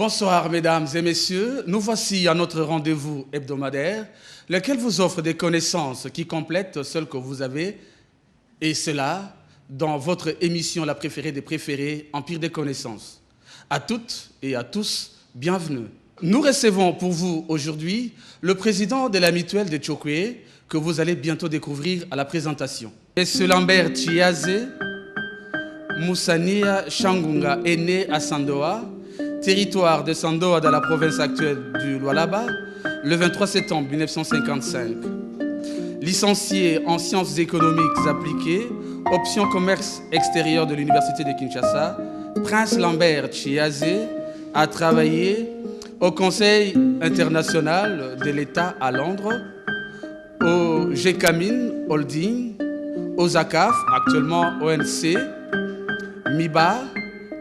Bonsoir mesdames et messieurs, nous voici à notre rendez-vous hebdomadaire, lequel vous offre des connaissances qui complètent celles que vous avez, et cela dans votre émission la préférée des préférés, Empire des connaissances. À toutes et à tous, bienvenue. Nous recevons pour vous aujourd'hui le président de la mutuelle de Tchokwe, que vous allez bientôt découvrir à la présentation. Monsieur Lambert Chiaze Moussania Shangunga est né à Sandoa, territoire de Sandoa dans la province actuelle du Lualaba, le 23 septembre 1955. Licencié en sciences économiques appliquées, option commerce extérieur de l'Université de Kinshasa, Prince Lambert Chiaze a travaillé au Conseil international de l'État à Londres, au GECAMIN Holding, au ZACAF, actuellement ONC, MIBA,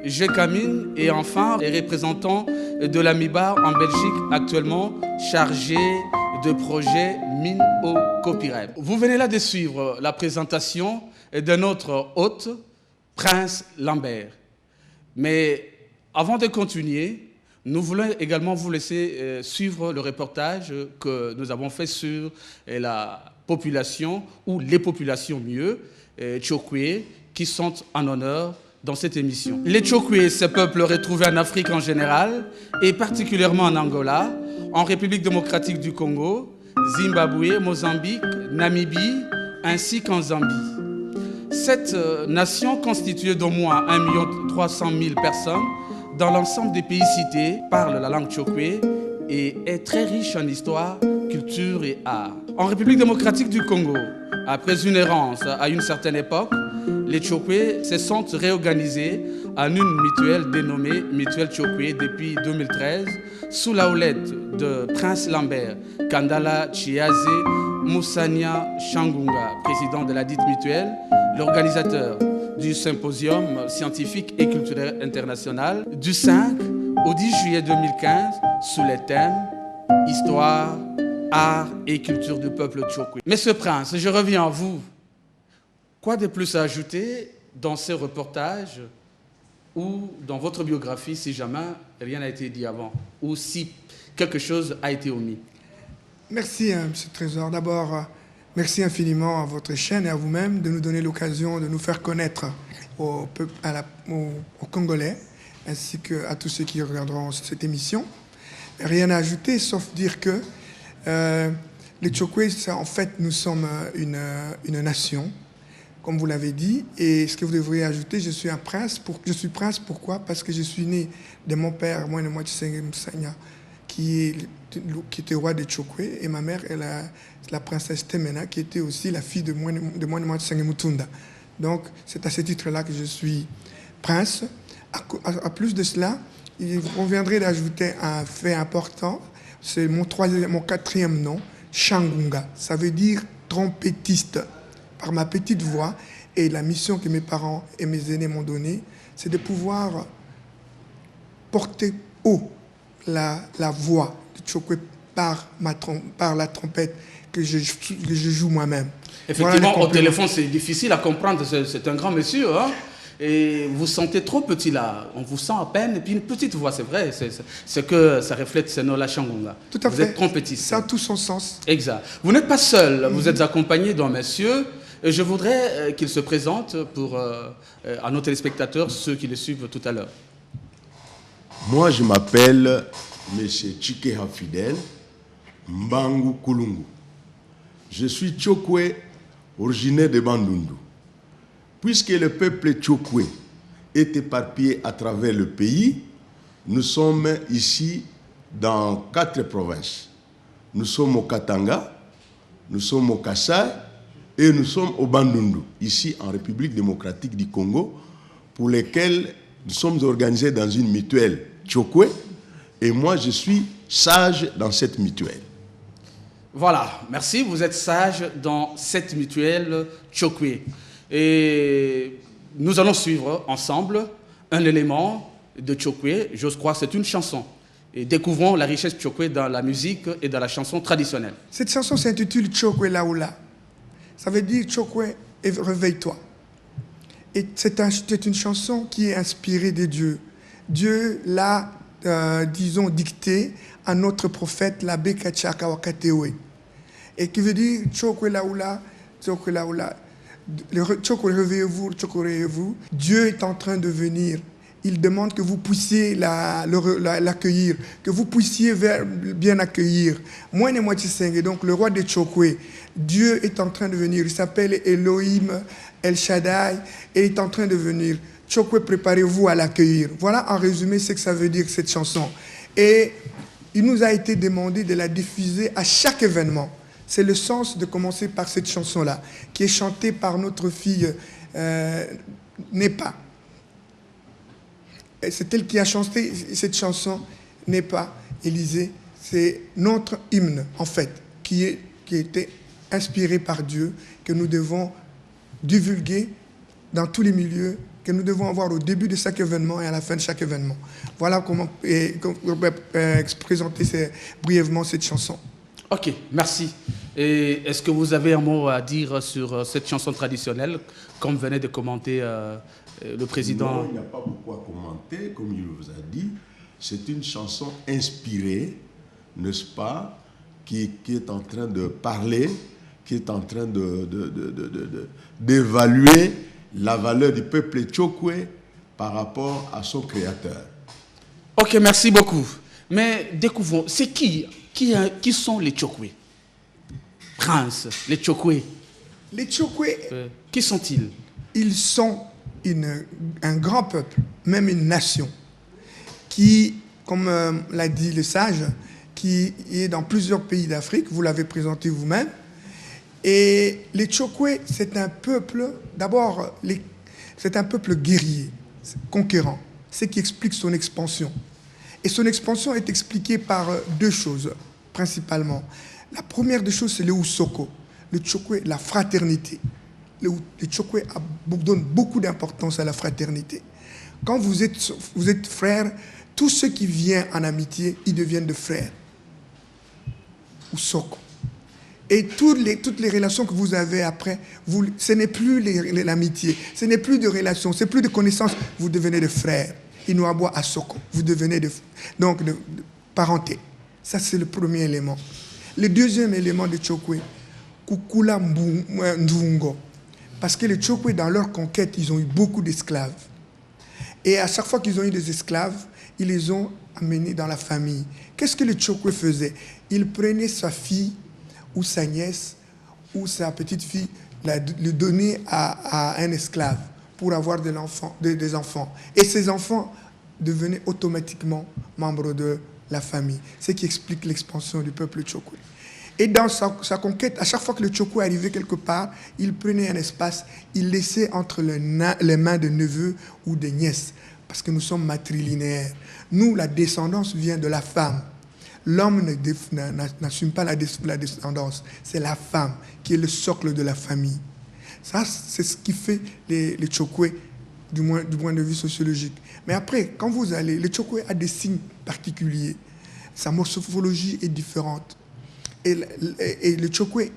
GECAMIN et enfin les représentants de la MIBA en Belgique, actuellement chargés de projets mine au copyright. Vous venez là de suivre la présentation de notre hôte, Prince Lambert. Mais avant de continuer, nous voulons également vous laisser suivre le reportage que nous avons fait sur la population, ou les populations mieux, Tchokwe, qui sont en honneur dans cette émission. Les Tchokwe, ce peuple retrouvé en Afrique en général, et particulièrement en Angola, en République démocratique du Congo, Zimbabwe, Mozambique, Namibie, ainsi qu'en Zambie. Cette nation, constituée d'au moins 1 300 000 personnes, dans l'ensemble des pays cités, parle la langue Tchokwe et est très riche en histoire, culture et art. En République démocratique du Congo, après une errance à une certaine époque, les Tchokwe se sont réorganisés en une mutuelle dénommée Mutuelle Tchokwe depuis 2013, sous la houlette de Prince Lambert Kandala Chiaze Moussania Shangunga, président de la dite mutuelle, l'organisateur du symposium scientifique et culturel international du 5 au 10 juillet 2015 sous les thèmes Histoire, art et culture du peuple Tchokwe. Monsieur Prince, je reviens à vous. Quoi de plus à ajouter dans ces reportages ou dans votre biographie si jamais rien n'a été dit avant ou si quelque chose a été omis? Merci, M. Trésor. D'abord, merci infiniment à votre chaîne et à vous-même de nous donner l'occasion de nous faire connaître aux Congolais ainsi qu'à tous ceux qui regarderont cette émission. Rien à ajouter, sauf dire que les Tchokwe, en fait, nous sommes une nation, comme vous l'avez dit, et ce que vous devriez ajouter, je suis un prince. Je suis prince, pourquoi? Parce que je suis né de mon père, Moine Mwatchisenge Moussania, qui était roi de Tchokwe, et ma mère est la princesse Temena, qui était aussi la fille de Moine Mwatchisenge Mutunda. Donc, c'est à ce titre-là que je suis prince. À plus de cela, il conviendrait d'ajouter un fait important, c'est mon 4e nom, Shangunga. Ça veut dire trompettiste. Par ma petite voix, et la mission que mes parents et mes aînés m'ont donnée, c'est de pouvoir porter haut la voix de Tchokwe par la trompette que je joue moi-même. Effectivement, voilà, au téléphone, c'est difficile à comprendre. C'est un grand monsieur, hein? Et vous sentez trop petit là, on vous sent à peine, et puis une petite voix, c'est vrai, c'est que ça reflète ce nom-là, Shangunga. Tout à fait. Vous êtes trompettiste. Ça a tout son sens. Exact. Vous n'êtes pas seul, vous êtes accompagné d'un monsieur, et je voudrais qu'il se présente à nos téléspectateurs, ceux qui le suivent tout à l'heure. Moi, je m'appelle M. Chikeha Fidel Mbangu Kulungu. Je suis Tchokwe, originaire de Bandundu. Puisque le peuple Tchokwe est éparpillé à travers le pays, nous sommes ici dans 4 provinces. Nous sommes au Katanga, nous sommes au Kassai et nous sommes au Bandundu, ici en République démocratique du Congo, pour lesquels nous sommes organisés dans une mutuelle Tchokwe, et moi je suis sage dans cette mutuelle. Voilà, merci, vous êtes sage dans cette mutuelle Tchokwe. Et nous allons suivre ensemble un élément de Tchokwe, j'ose croire c'est une chanson. Et découvrons la richesse Tchokwe dans la musique et dans la chanson traditionnelle. Cette chanson s'intitule Tchokwe Laoula. Ça veut dire Tchokwe, réveille-toi. Et c'est une chanson qui est inspirée de Dieu. Dieu l'a disons, dictée à notre prophète, l'abbé Kachaka Wakatewe. Et qui veut dire Chokwe Laoula, Chokwe Laoula. Chokwe, réveillez-vous. Dieu est en train de venir. Il demande que vous puissiez l'accueillir, que vous puissiez bien accueillir. Moi, donc le roi de Chokwe, Dieu est en train de venir. Il s'appelle Elohim El Shaddai et il est en train de venir. Chokwe, préparez-vous à l'accueillir. Voilà en résumé ce que ça veut dire cette chanson. Et il nous a été demandé de la diffuser à chaque événement. C'est le sens de commencer par cette chanson-là, qui est chantée par notre fille Nepa. C'est elle qui a chanté cette chanson, Nepa, Élysée. C'est notre hymne, en fait, qui était inspiré par Dieu, que nous devons divulguer dans tous les milieux, que nous devons avoir au début de chaque événement et à la fin de chaque événement. Voilà comment présenter brièvement cette chanson. Ok, merci. Et est-ce que vous avez un mot à dire sur cette chanson traditionnelle, comme venait de commenter le président? Non, il n'y a pas beaucoup à commenter, comme il vous a dit. C'est une chanson inspirée, n'est-ce pas, qui est en train de parler, qui est en train d'évaluer la valeur du peuple Chokwe par rapport à son créateur. Ok, merci beaucoup. Mais découvrons, c'est qui sont les Chokwe? Prince, les Chokwe. Les Chokwe, qui sont-ils? Ils sont un grand peuple, même une nation, qui, comme l'a dit le sage, qui est dans plusieurs pays d'Afrique, vous l'avez présenté vous-même. Et les Chokwe, c'est un peuple, d'abord, c'est un peuple guerrier, conquérant, ce qui explique son expansion. Et son expansion est expliquée par deux choses, principalement. La première des choses, c'est le Usoko, le Chokwe, la fraternité. Le Chokwe donne beaucoup d'importance à la fraternité. Quand vous êtes frères, tous ceux qui viennent en amitié, ils deviennent de frères. Usoko. Et toutes les relations que vous avez après, ce n'est plus l'amitié, ce n'est plus de relations, ce n'est plus de connaissances, vous devenez de frères. Inuabwa Asoko, vous devenez de parenté. Ça, c'est le premier élément. Le deuxième élément de Chokwe, Kukula Ndungo. Parce que les Chokwe, dans leur conquête, ils ont eu beaucoup d'esclaves. Et à chaque fois qu'ils ont eu des esclaves, ils les ont amenés dans la famille. Qu'est-ce que les Chokwe faisaient? Ils prenaient sa fille ou sa nièce ou sa petite fille, le donner à un esclave pour avoir des enfants. Et ces enfants devenaient automatiquement membres de la famille. Ce qui explique l'expansion du peuple Chokwe. Et dans sa conquête, à chaque fois que le Chokwe arrivait quelque part, il prenait un espace, il laissait entre les mains de neveux ou de nièces, parce que nous sommes matrilinéaires. Nous, la descendance vient de la femme. L'homme n'assume pas la descendance, c'est la femme qui est le socle de la famille. Ça, c'est ce qui fait les Chokwe, du point de vue sociologique. Mais après, quand vous allez, le Chokwe a des signes particuliers. Sa morphologie est différente. Et le Chokwe,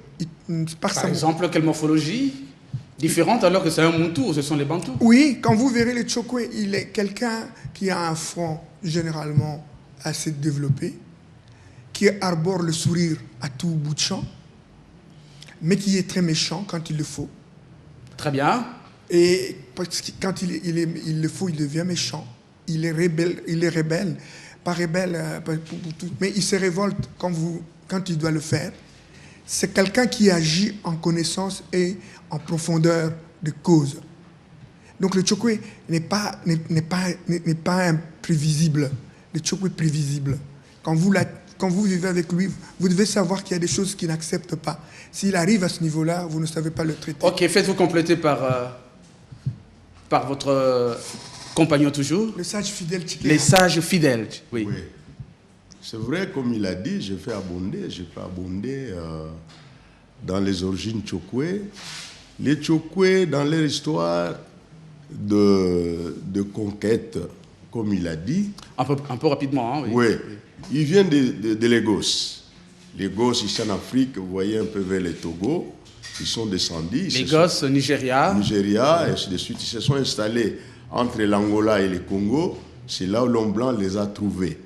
par exemple, quelle morphologie différente alors que c'est un Muntu, ce sont les Bantous? Oui, quand vous verrez le Chokwe, il est quelqu'un qui a un front généralement assez développé, qui arbore le sourire à tout bout de champ, mais qui est très méchant quand il le faut. Très bien. Et parce que quand il le faut, il devient méchant. Il est rebelle, pas rebelle, mais il se révolte quand il doit le faire. C'est quelqu'un qui agit en connaissance et en profondeur de cause. Donc le Chokwe n'est pas imprévisible. Le Chokwe est prévisible. Quand vous vivez avec lui, vous devez savoir qu'il y a des choses qu'il n'accepte pas. S'il arrive à ce niveau-là, vous ne savez pas le traiter. Ok, faites-vous compléter par votre compagnon toujours. Le sage fidèle. Les sages fidèles, oui. Oui. C'est vrai, comme il a dit, je peux abonder dans les origines Chokwe. Les Chokwe, dans leur histoire de conquête, comme il a dit... Un peu rapidement, hein, oui. Oui. Ils viennent de Lagos. Lagos, ici en Afrique, vous voyez un peu vers le Togo. Ils sont descendus. Nigeria. Nigeria, et ainsi de suite. Ils se sont installés entre l'Angola et le Congo. C'est là où l'homme blanc les a trouvés.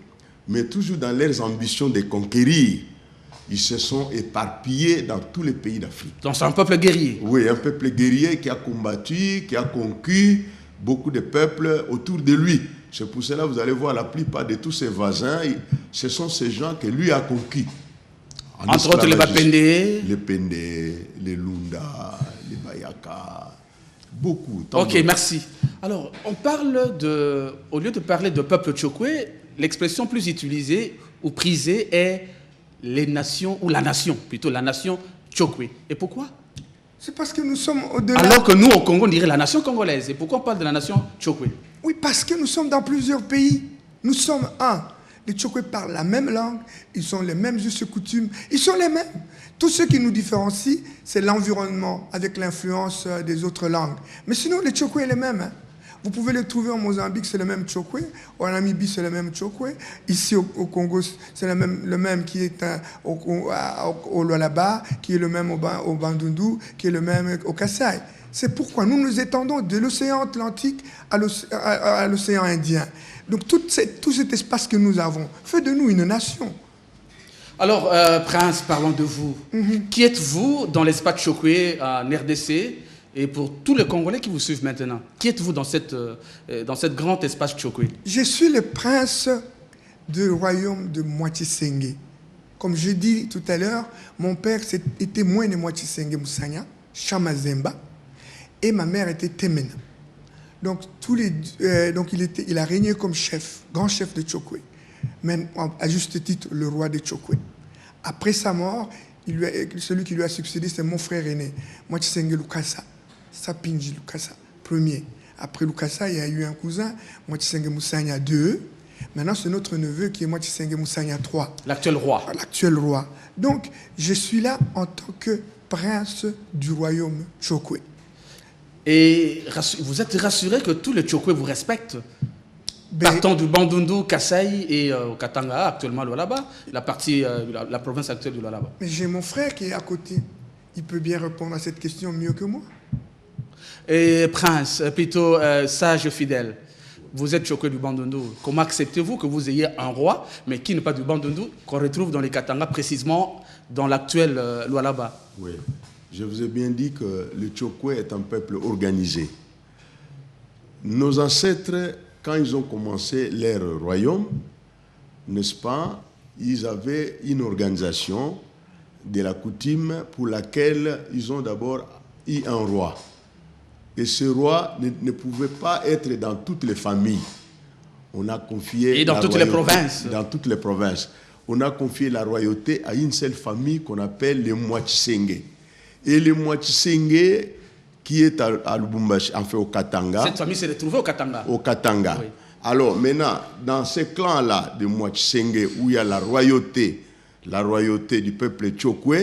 Mais toujours dans leurs ambitions de conquérir, ils se sont éparpillés dans tous les pays d'Afrique. Donc c'est un peuple guerrier. Oui, un peuple guerrier qui a combattu, qui a conquis beaucoup de peuples autour de lui. C'est pour cela que vous allez voir la plupart de tous ses voisins, ce sont ces gens que lui a conquis. Entre autres les Bapende. Les Pende, les Lunda, les Bayaka, beaucoup. Ok, merci. Alors, on parle de, au lieu de parler de peuple Tchokwe, l'expression plus utilisée ou prisée est les nations, ou la nation, plutôt la nation Tchokwe. Et pourquoi? C'est parce que nous sommes au-delà. Alors que nous, au Congo, on dirait la nation congolaise. Et pourquoi on parle de la nation Tchokwe? Oui, parce que nous sommes dans plusieurs pays. Nous sommes un. Les Tchokwe parlent la même langue, ils ont les mêmes us et coutumes, ils sont les mêmes. Tout ce qui nous différencie, c'est l'environnement avec l'influence des autres langues. Mais sinon, les Tchokwe sont les mêmes. Hein. Vous pouvez les trouver en Mozambique, c'est le même Tchokwe. En Namibie, c'est le même Tchokwe. Ici, au Congo, c'est le même qui est au Lualaba, qui est le même au Bandundu, qui est le même au Kasaï. C'est pourquoi nous nous étendons de l'océan Atlantique à l'océan Indien. Donc tout cet espace que nous avons fait de nous une nation. Alors, Prince, parlons de vous. Qui êtes-vous dans l'espace Tchokwe en RDC et pour tous les Congolais qui vous suivent maintenant? Qui êtes-vous dans cette grand espace Tchokwe? Je suis le prince du royaume de Mwachisengue. Comme je dis tout à l'heure, mon père était Mwene Mwachisengue Musanya, Chamazemba, et ma mère était Temena. Donc, il a régné comme chef, grand chef de Tchokwe, mais à juste titre le roi de Tchokwe. Après sa mort, celui qui lui a succédé, c'est mon frère aîné, Mwachisengue Lukasa, Sapinji Lukasa, premier. Après Lukasa, il y a eu un cousin, Mwachisengue Musanya II. Maintenant, c'est notre neveu qui est Mwachisengue Musanya III. L'actuel roi. L'actuel roi. Donc, je suis là en tant que prince du royaume Tchokwe. Et vous êtes rassuré que tous les Tchokwe vous respectent? Partant du Bandundu, Kasaï et au Katanga, actuellement le Lualaba, la province actuelle du Lualaba. Mais j'ai mon frère qui est à côté. Il peut bien répondre à cette question mieux que moi. Et Prince, plutôt sage fidèle, vous êtes Tchokwe du Bandundu. Comment acceptez-vous que vous ayez un roi, mais qui n'est pas du Bandundu, qu'on retrouve dans les Katanga, précisément dans l'actuel Lualaba? Oui. Je vous ai bien dit que le Tchokwe est un peuple organisé. Nos ancêtres, quand ils ont commencé leur royaume, n'est-ce pas, ils avaient une organisation de la coutume pour laquelle ils ont d'abord eu un roi. Et ce roi ne pouvait pas être dans toutes les familles. On a confié... Et dans toutes les provinces. Dans toutes les provinces. On a confié la royauté à une seule famille qu'on appelle les Mwachisengue. Et les Mwachisengue, qui est à Lubumbashi, en fait au Katanga. Cette famille s'est retrouvée au Katanga. Au Katanga. Oui. Alors maintenant, dans ce clan-là de Mwachisengue, où il y a la royauté du peuple Tchokwe,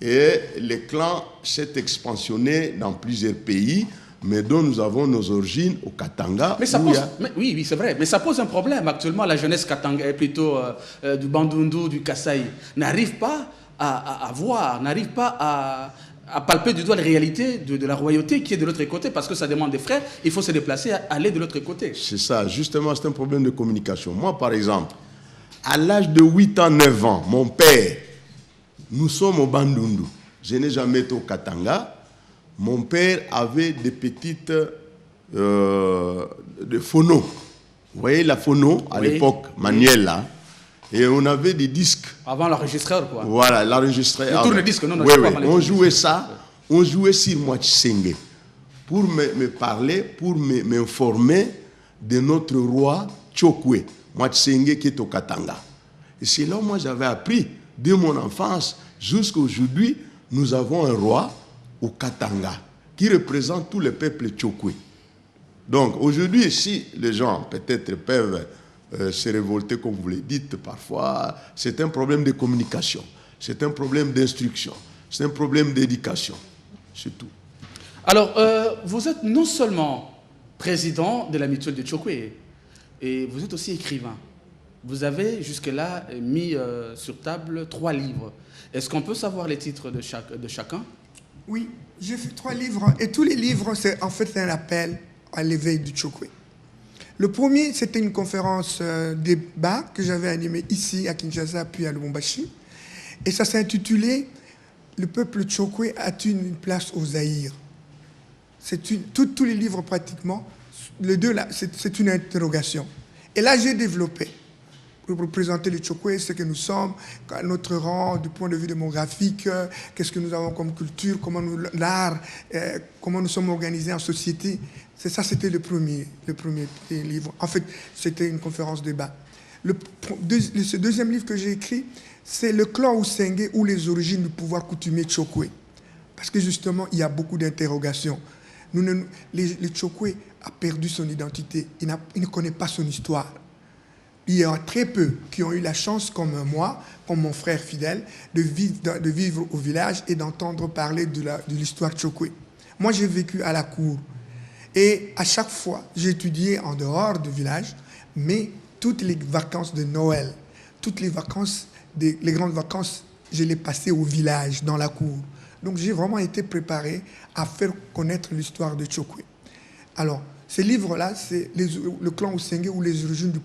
et le clan s'est expansionné dans plusieurs pays, mais dont nous avons nos origines au Katanga. Mais ça pose, oui, c'est vrai, mais ça pose un problème. Actuellement, la jeunesse Katanga, plutôt du Bandundu, du Kasaï, n'arrive pas à voir, n'arrive pas à palper du doigt la réalité de la royauté qui est de l'autre côté, parce que ça demande des frais, il faut se déplacer, aller de l'autre côté. C'est ça, justement, c'est un problème de communication. Moi, par exemple, à l'âge de 8 ans, 9 ans, mon père, nous sommes au Bandundu. Je n'ai jamais été au Katanga. Mon père avait des petites de phonos. Vous voyez la phono à l'époque, manuelle là. Et on avait des disques. Avant l'enregistreur, quoi. Voilà, l'enregistreur. Le tourne-disque, non, oui, oui. On jouait ça. On jouait sur Mwachisengue pour me parler, pour m'informer de notre roi Tchokwe, Mwachisengue qui est au Katanga. Et c'est là où moi j'avais appris, dès mon enfance jusqu'à aujourd'hui, nous avons un roi au Katanga qui représente tous les peuples Tchokwe. Donc aujourd'hui, si les gens peut-être peuvent se révolter, comme vous le dites parfois, c'est un problème de communication, c'est un problème d'instruction, c'est un problème d'éducation, c'est tout. Alors, vous êtes non seulement président de la mutuelle de Tchokwe, et vous êtes aussi écrivain. Vous avez jusque-là mis sur table 3 livres. Est-ce qu'on peut savoir les titres de chacun? Oui, j'ai fait 3 livres, et tous les livres, c'est en fait un appel à l'éveil du Tchokwe. Le premier, c'était une conférence débat que j'avais animée ici à Kinshasa, puis à Lubumbashi. Et ça s'est intitulé « Le peuple Tchokwe a-t-il une place au Zaïre ?» Tous les livres pratiquement, les deux là, c'est une interrogation. Et là, j'ai développé, pour représenter les Tchokwe, ce que nous sommes, notre rang du point de vue démographique, qu'est-ce que nous avons comme culture, comment l'art, comment nous sommes organisés en société. Ça, c'était le premier livre. En fait, c'était une conférence débat. Ce deuxième livre que j'ai écrit, c'est Le clan Oussengue ou les origines du pouvoir coutumier Tchokwe. Parce que justement, il y a beaucoup d'interrogations. Les Tchokwe a perdu son identité. Il ne connaît pas son histoire. Il y a très peu qui ont eu la chance, comme moi, comme mon frère fidèle, de vivre au village et d'entendre parler de l'histoire Tchokwe. Moi, j'ai vécu à la cour. Et à chaque fois, j'ai étudié en dehors du village, mais toutes les vacances de Noël, toutes les vacances, les grandes vacances, je les passais au village, dans la cour. Donc j'ai vraiment été préparé à faire connaître l'histoire de Tchokwe. Alors, ces livres-là, c'est le clan Oussengue ou les origines du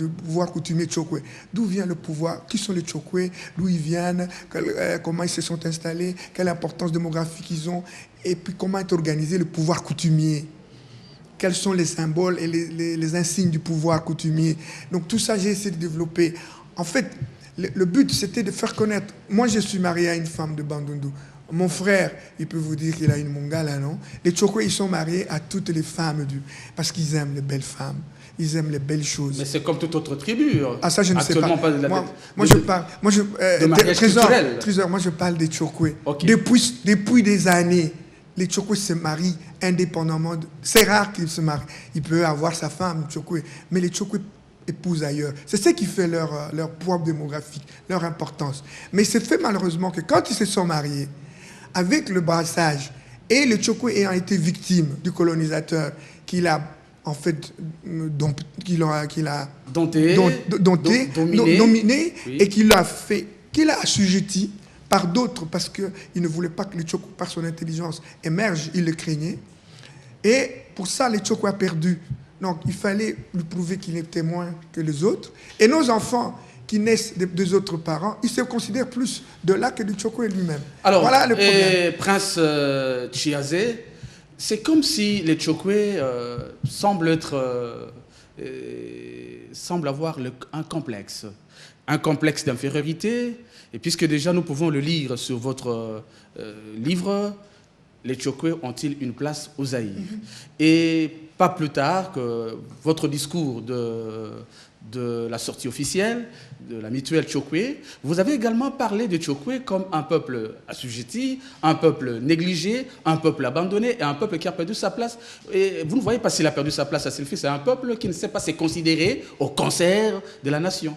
pouvoir coutumier Tchokwe. D'où vient le pouvoir? Qui sont les Tchokwe? D'où ils viennent? Comment ils se sont installés? Quelle importance démographique ils ont? Et puis comment est organisé le pouvoir coutumier? Quels sont les symboles et les insignes du pouvoir coutumier? Donc tout ça, j'ai essayé de développer. En fait, le but, c'était de faire connaître. Moi, je suis marié à une femme de Bandundu. Mon frère, il peut vous dire qu'il a une mongala, non? Les Tchokwe, ils sont mariés à toutes les femmes parce qu'ils aiment les belles femmes. Ils aiment les belles choses. Mais c'est comme toute autre tribu. Ah, ça, je ne sais pas. Moi, je parle. De mariage culturel. Trésor, moi, je parle des Tchokwe. Okay. Depuis des années, les Tchokwe se marient indépendamment. C'est rare qu'ils se marient. Il peut avoir sa femme, Tchokwe. Mais les Tchokwe épousent ailleurs. C'est ce qui fait leur poids démographique, leur importance. Mais c'est fait malheureusement que quand ils se sont mariés, avec le brassage, et le Tchokwe ayant été victime du colonisateur, qu'il a en fait dominé oui. Et qu'il a assujetti par d'autres parce qu'il ne voulait pas que le Tchokwe, par son intelligence, émerge, il le craignait. Et pour ça, le Tchokwe a perdu. Donc, il fallait lui prouver qu'il était moins que les autres. Et nos enfants qui naissent des deux autres parents, ils se considèrent plus de là que du Tchokwe lui-même. Alors, voilà le problème. Prince Chiazé, c'est comme si les Tchokwe semblent avoir un complexe d'infériorité. Et puisque déjà nous pouvons le lire sur votre livre, les Tchokwe ont-ils une place au Zaïre? Et pas plus tard que votre discours de la sortie officielle de la mutuelle Tchokwe, vous avez également parlé de Tchokwe comme un peuple assujetti, un peuple négligé, un peuple abandonné et un peuple qui a perdu sa place. Et vous ne voyez pas s'il a perdu sa place à Selfie, c'est un peuple qui ne sait pas se considérer au concert de la nation.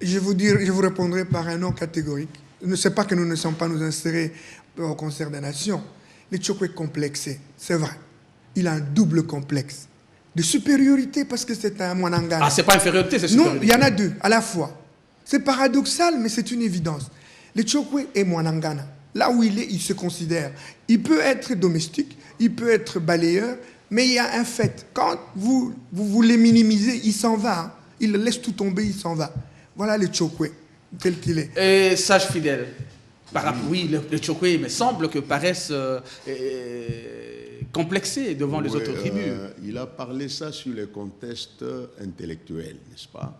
Je vous répondrai par un non catégorique. Ne sais pas que nous ne sommes pas nous insérer au concert des nations. Les Tchokwe complexés, c'est vrai. Il a un double complexe. De supériorité parce que c'est un Mwanangana. Ah, c'est pas infériorité, c'est supériorité. Non, il y en a deux à la fois. C'est paradoxal, mais c'est une évidence. Le Tchokwe est Mwanangana. Là où il est, il se considère. Il peut être domestique, il peut être balayeur, mais il y a un fait. Quand vous voulez minimiser, il s'en va. Hein. Il laisse tout tomber, il s'en va. Voilà le Tchokwe, tel qu'il est. Et sage fidèle, oui, le Tchokwe, il me semble que paraissent complexés devant les autres tribus. Il a parlé ça sur le contexte intellectuel, n'est-ce pas?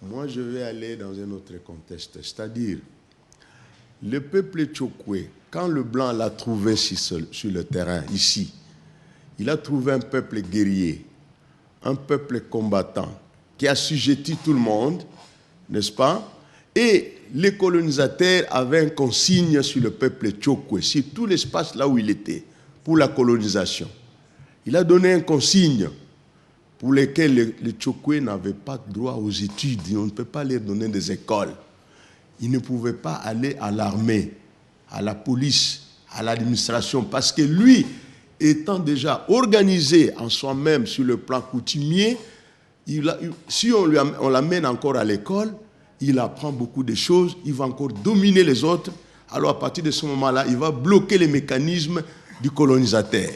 Moi, je vais aller dans un autre contexte, c'est-à-dire le peuple Tchokwe, quand le blanc l'a trouvé sur le terrain, ici, il a trouvé un peuple guerrier, un peuple combattant, qui assujettit tout le monde, n'est-ce pas? Et les colonisateurs avaient une consigne sur le peuple Tchokwe, sur tout l'espace là où il était, pour la colonisation. Il a donné une consigne pour lesquelles les Tchokwe n'avaient pas droit aux études. On ne peut pas leur donner des écoles. Ils ne pouvaient pas aller à l'armée, à la police, à l'administration, parce que lui, étant déjà organisé en soi-même sur le plan coutumier, si on l'amène encore à l'école, il apprend beaucoup de choses, il va encore dominer les autres. Alors à partir de ce moment-là, il va bloquer les mécanismes du colonisateur.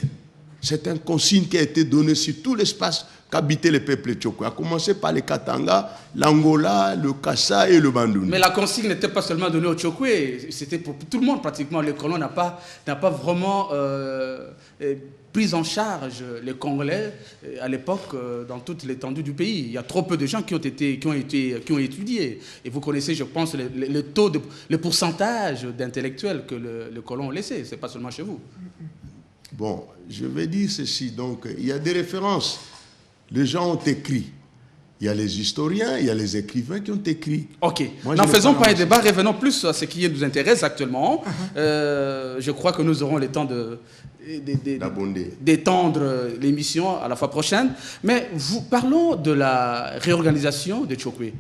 C'est un consigne qui a été donné sur tout l'espace qu'habitaient les peuples Tchokwe, à commencer par les Katanga, l'Angola, le Kassai et le Bandundu. Mais la consigne n'était pas seulement donnée aux Tchokwe, c'était pour tout le monde pratiquement. Le colon n'a pas vraiment pris en charge les Congolais à l'époque dans toute l'étendue du pays. Il y a trop peu de gens qui ont étudié. Et vous connaissez, je pense, le pourcentage d'intellectuels que le colon a laissé. Ce n'est pas seulement chez vous. Bon, je vais dire ceci. Donc, il y a des références. Les gens ont écrit. Il y a les historiens, il y a les écrivains qui ont écrit. Ok. N'en faisons pas un débat, revenons plus à ce qui nous intéresse actuellement. Je crois que nous aurons le temps d'étendre l'émission à la fois prochaine. Mais parlons de la réorganisation de Tchokwe.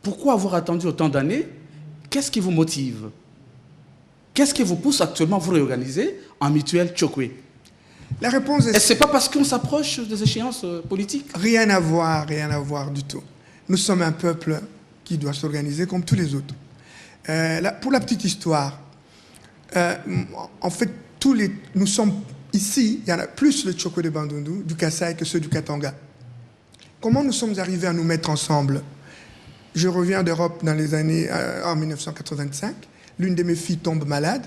Pourquoi avoir attendu autant d'années? Qu'est-ce qui vous motive? Qu'est-ce qui vous pousse actuellement à vous réorganiser en mutuelle Tchokwe? La réponse est... Et ce n'est pas parce qu'on s'approche des échéances politiques? Rien à voir du tout. Nous sommes un peuple qui doit s'organiser comme tous les autres. Pour la petite histoire, en fait, nous sommes ici, il y en a plus de Tchokwe de Bandundu, du Kassai que ceux du Katanga. Comment nous sommes arrivés à nous mettre ensemble? Je reviens d'Europe dans les années en 1985. L'une de mes filles tombe malade.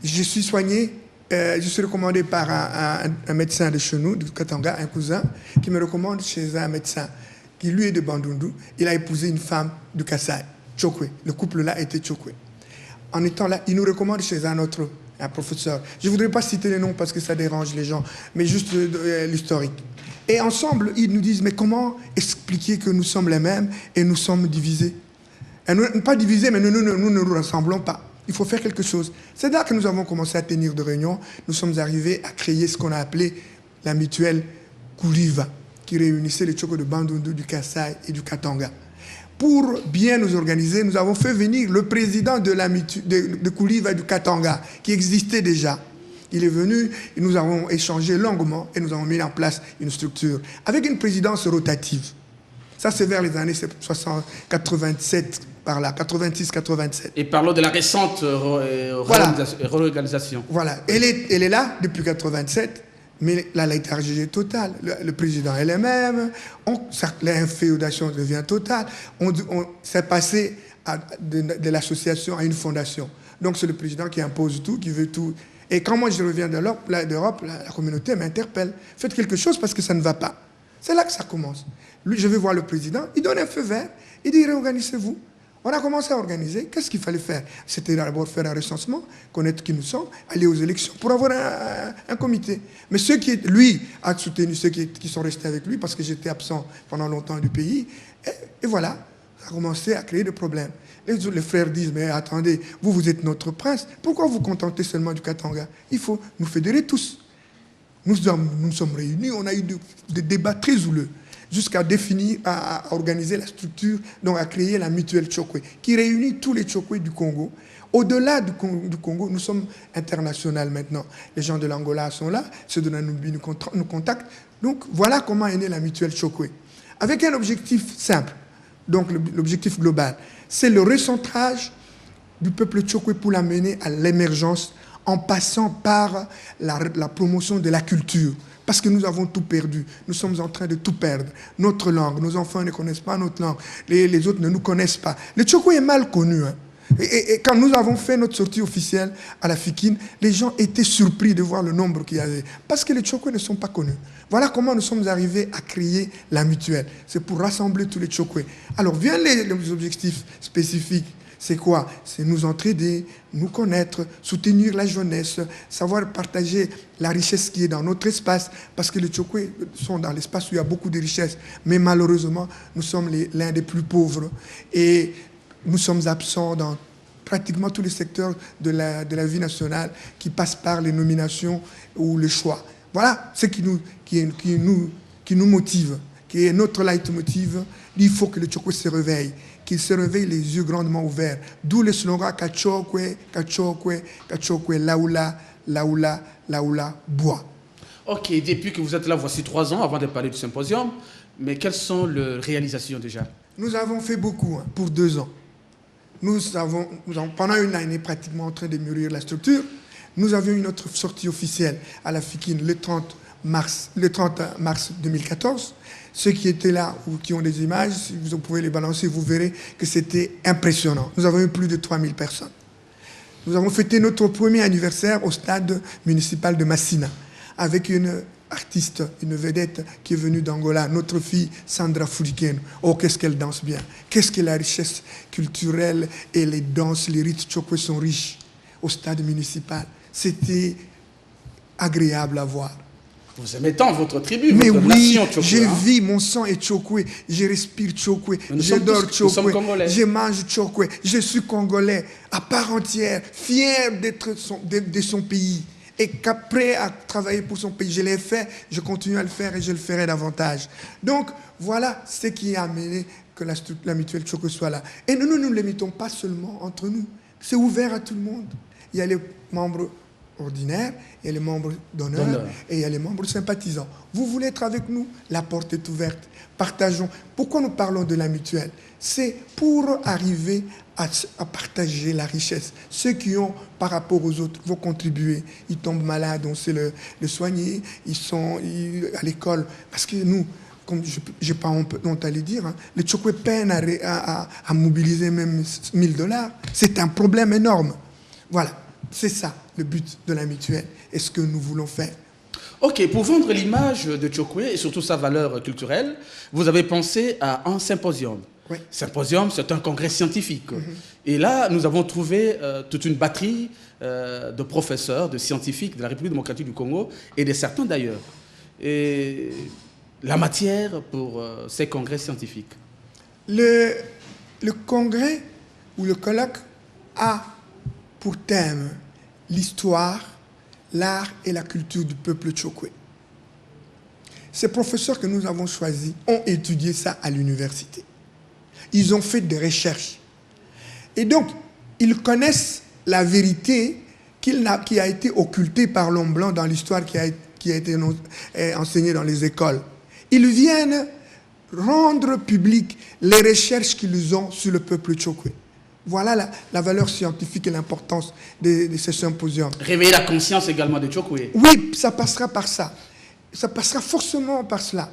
Je suis soigné. Je suis recommandé par un médecin de chez nous, du Katanga, un cousin, qui me recommande chez un médecin qui, lui, est de Bandundu. Il a épousé une femme du Kassai, Tchokwe. Le couple-là était Tchokwe. En étant là, il nous recommande chez un professeur. Je ne voudrais pas citer les noms parce que ça dérange les gens, mais juste l'historique. Et ensemble, ils nous disent, mais comment expliquer que nous sommes les mêmes et nous sommes divisés? Pas divisés, mais nous ne nous ressemblons pas. Il faut faire quelque chose. C'est là que nous avons commencé à tenir des réunions. Nous sommes arrivés à créer ce qu'on a appelé la mutuelle Kouliva, qui réunissait les Tchokwe de Bandundu, du Kassai et du Katanga. Pour bien nous organiser, nous avons fait venir le président de Kouliva et du Katanga, qui existait déjà. Il est venu, et nous avons échangé longuement et nous avons mis en place une structure avec une présidence rotative. Ça, c'est vers les années 87, par là, 86-87. Et parlons de la récente réorganisation. Voilà. Elle est là depuis 87, mais la léthargie est totale. Le président est le même, l'inféodation devient totale. C'est passé de l'association à une fondation. Donc, c'est le président qui impose tout, qui veut tout. Et quand moi je reviens d'Europe, la communauté m'interpelle. Faites quelque chose parce que ça ne va pas. C'est là que ça commence. Lui, je vais voir le président, il donne un feu vert, il dit réorganisez-vous. On a commencé à organiser. Qu'est-ce qu'il fallait faire? C'était d'abord faire un recensement, connaître qui nous sommes, aller aux élections pour avoir un comité. Mais lui a soutenu ceux qui sont restés avec lui parce que j'étais absent pendant longtemps du pays. Et voilà, ça a commencé à créer des problèmes. Les frères disent, mais attendez, vous êtes notre prince, pourquoi vous contentez seulement du Katanga? Il faut nous fédérer tous. Nous sommes réunis, on a eu des débats très houleux jusqu'à définir, à organiser la structure, donc à créer la mutuelle Tchokwe, qui réunit tous les Tchokwe du Congo. Au-delà du Congo, nous sommes internationaux maintenant. Les gens de l'Angola sont là, ceux de la Namibie nous contactent. Donc voilà comment est née la mutuelle Tchokwe. Avec un objectif simple, donc l'objectif global, c'est le recentrage du peuple Tchokwe pour l'amener à l'émergence en passant par la promotion de la culture. Parce que nous avons tout perdu. Nous sommes en train de tout perdre. Notre langue, nos enfants ne connaissent pas notre langue. Les autres ne nous connaissent pas. Le Tchokwe est mal connu. Hein. Et quand nous avons fait notre sortie officielle à la Fikine, les gens étaient surpris de voir le nombre qu'il y avait. Parce que les Tchokwe ne sont pas connus. Voilà comment nous sommes arrivés à créer la mutuelle. C'est pour rassembler tous les Tchokwe. Alors, viennent les objectifs spécifiques. C'est quoi? C'est nous entraider, nous connaître, soutenir la jeunesse, savoir partager la richesse qui est dans notre espace, parce que les Tchokwe sont dans l'espace où il y a beaucoup de richesses, mais malheureusement, nous sommes l'un des plus pauvres et nous sommes absents dans pratiquement tous les secteurs de la vie nationale qui passent par les nominations ou le choix. Voilà ce qui nous motive, qui est notre leitmotiv. Il faut que le Tchokwe se réveille, qu'il se réveille les yeux grandement ouverts. D'où le slogan Kachokwe, Kachokwe, Kachokwe, Laoula, Laoula, Laoula, bois. Ok, depuis que vous êtes là, voici 3 ans avant de parler du symposium, mais quelles sont les réalisations déjà? Nous avons fait beaucoup pour 2 ans. Nous avons, pendant une année pratiquement en train de mûrir la structure, nous avions une autre sortie officielle à la Fikine le 30 mars 2014. Ceux qui étaient là ou qui ont des images, si vous pouvez les balancer, vous verrez que c'était impressionnant. Nous avons eu plus de 3000 personnes. Nous avons fêté notre premier anniversaire au stade municipal de Massina avec une artiste, une vedette qui est venue d'Angola, notre fille Sandra Furiken. Oh, qu'est-ce qu'elle danse bien. Qu'est-ce que la richesse culturelle et les danses, les rites Tchokwe sont riches au stade municipal. C'était agréable à voir. Vous aimez tant votre tribu, mais votre oui, nation Tchokwe. Je vis, mon sang est Tchokwe, je respire Tchokwe, je dors Tchokwe, je mange Tchokwe, je suis Congolais à part entière, fier d'être de son pays. Et qu'après à travailler pour son pays, je l'ai fait, je continue à le faire et je le ferai davantage. Donc, voilà ce qui a amené que la mutuelle Tchokwe soit là. Et nous ne nous limitons pas seulement entre nous. C'est ouvert à tout le monde. Il y a les membres ordinaires, il y a les membres d'honneur et il y a les membres sympathisants. Vous voulez être avec nous? La porte est ouverte. Partageons. Pourquoi nous parlons de la mutuelle? C'est pour arriver à partager la richesse. Ceux qui ont, par rapport aux autres, vont contribuer. Ils tombent malades, on sait le soigner. Ils sont à l'école. Parce que nous, comme je n'ai pas honte à le dire, hein, les Tchokwe peinent à mobiliser même $1000. C'est un problème énorme. Voilà, c'est ça le but de la mutuelle et ce que nous voulons faire. Ok, pour vendre l'image de Tchokwe et surtout sa valeur culturelle, vous avez pensé à un symposium. Oui. Symposium, c'est un congrès scientifique. Et là, nous avons trouvé toute une batterie de professeurs, de scientifiques de la République démocratique du Congo et de certains d'ailleurs. Et la matière pour ces congrès scientifiques. Le congrès ou le colloque a pour thème l'histoire, l'art et la culture du peuple Tchokwe. Ces professeurs que nous avons choisis ont étudié ça à l'université. Ils ont fait des recherches. Et donc, ils connaissent la vérité qui a été occultée par l'homme blanc dans l'histoire qui a été enseignée dans les écoles. Ils viennent rendre publiques les recherches qu'ils ont sur le peuple Tchokwe. Voilà la valeur scientifique et l'importance de ces symposiums. Réveiller la conscience également de Tchokwe. Oui, ça passera par ça. Ça passera forcément par cela.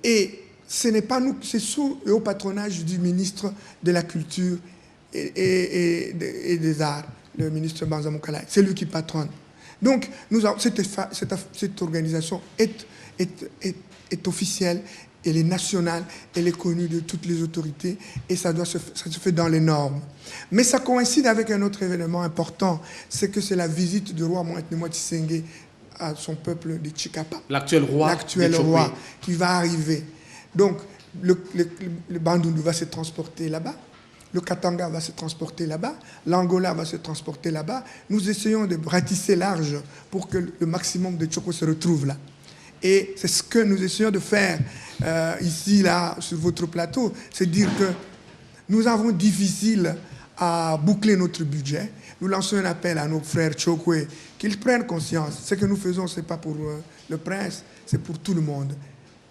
Et ce n'est pas nous, c'est sous le haut patronage du ministre de la Culture et des Arts, le ministre Banza Moukalai. C'est lui qui patronne. Donc, cette organisation est officielle, elle est nationale, elle est connue de toutes les autorités et ça se fait dans les normes. Mais ça coïncide avec un autre événement important, c'est que c'est la visite du roi Mohamed Tshisekedi à son peuple de Tchikapa. L'actuel roi qui va arriver. Donc, le Bandundu va se transporter là-bas, le Katanga va se transporter là-bas, l'Angola va se transporter là-bas. Nous essayons de ratisser large pour que le maximum de Tchoko se retrouve là. Et c'est ce que nous essayons de faire ici, là, sur votre plateau. C'est dire que nous avons difficile à boucler notre budget. Nous lançons un appel à nos frères Tchokwe qu'ils prennent conscience. Ce que nous faisons, ce n'est pas pour le prince, c'est pour tout le monde.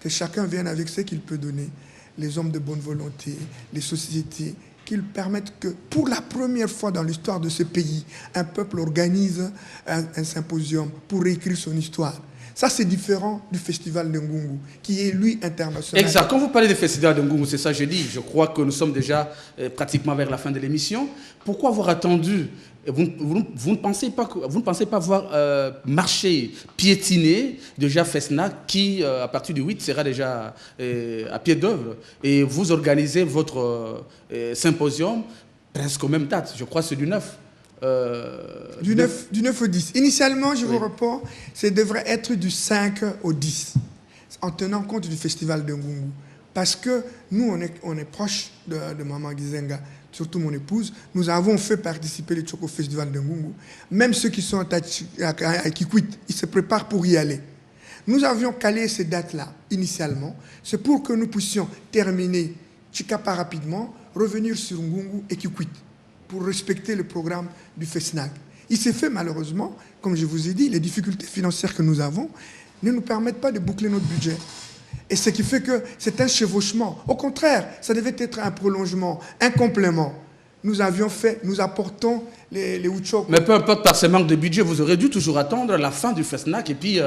Que chacun vienne avec ce qu'il peut donner. Les hommes de bonne volonté, les sociétés, qu'ils permettent que, pour la première fois dans l'histoire de ce pays, un peuple organise un symposium pour réécrire son histoire. Ça, c'est différent du festival de Ngungu, qui est, lui, international. Exact. Quand vous parlez du festival de Ngungu, c'est ça que je dis. Je crois que nous sommes déjà pratiquement vers la fin de l'émission. Pourquoi avoir attendu? Vous ne pensez pas avoir marché, piétiné déjà Fesnac, qui, à partir du 8, sera déjà à pied d'œuvre. Et vous organisez votre symposium presque aux mêmes dates. Je crois que c'est du 9. Du 9 au 10. Initialement, je vous réponds, ça devrait être du 5 au 10, en tenant compte du festival de Ngungu. Parce que nous, on est proche de Maman Gizenga, surtout mon épouse. Nous avons fait participer les Tchoko au festival de Ngungu. Même ceux qui sont à Kikwit, ils se préparent pour y aller. Nous avions calé ces dates-là, initialement. C'est pour que nous puissions terminer Tchikapa rapidement, revenir sur Ngungu et Kikwit, pour respecter le programme du FESNAC. Il s'est fait malheureusement, comme je vous ai dit, les difficultés financières que nous avons ne nous permettent pas de boucler notre budget. Et ce qui fait que c'est un chevauchement. Au contraire, ça devait être un prolongement, un complément. nous avions fait, nous apportons les Uchoko. Mais peu importe, par ce manque de budget, vous aurez dû toujours attendre la fin du FESNAC et puis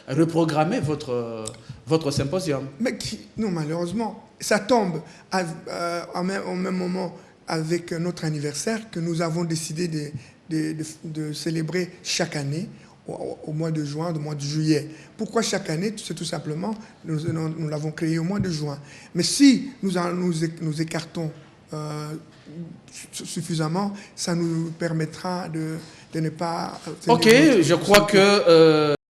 reprogrammer votre symposium. Mais non, malheureusement, ça tombe au même moment avec notre anniversaire que nous avons décidé de célébrer chaque année au mois de juin, au mois de juillet. Pourquoi chaque année? C'est tout simplement, nous l'avons créé au mois de juin. Mais si nous écartons suffisamment, ça nous permettra de ne pas... Ok, je crois que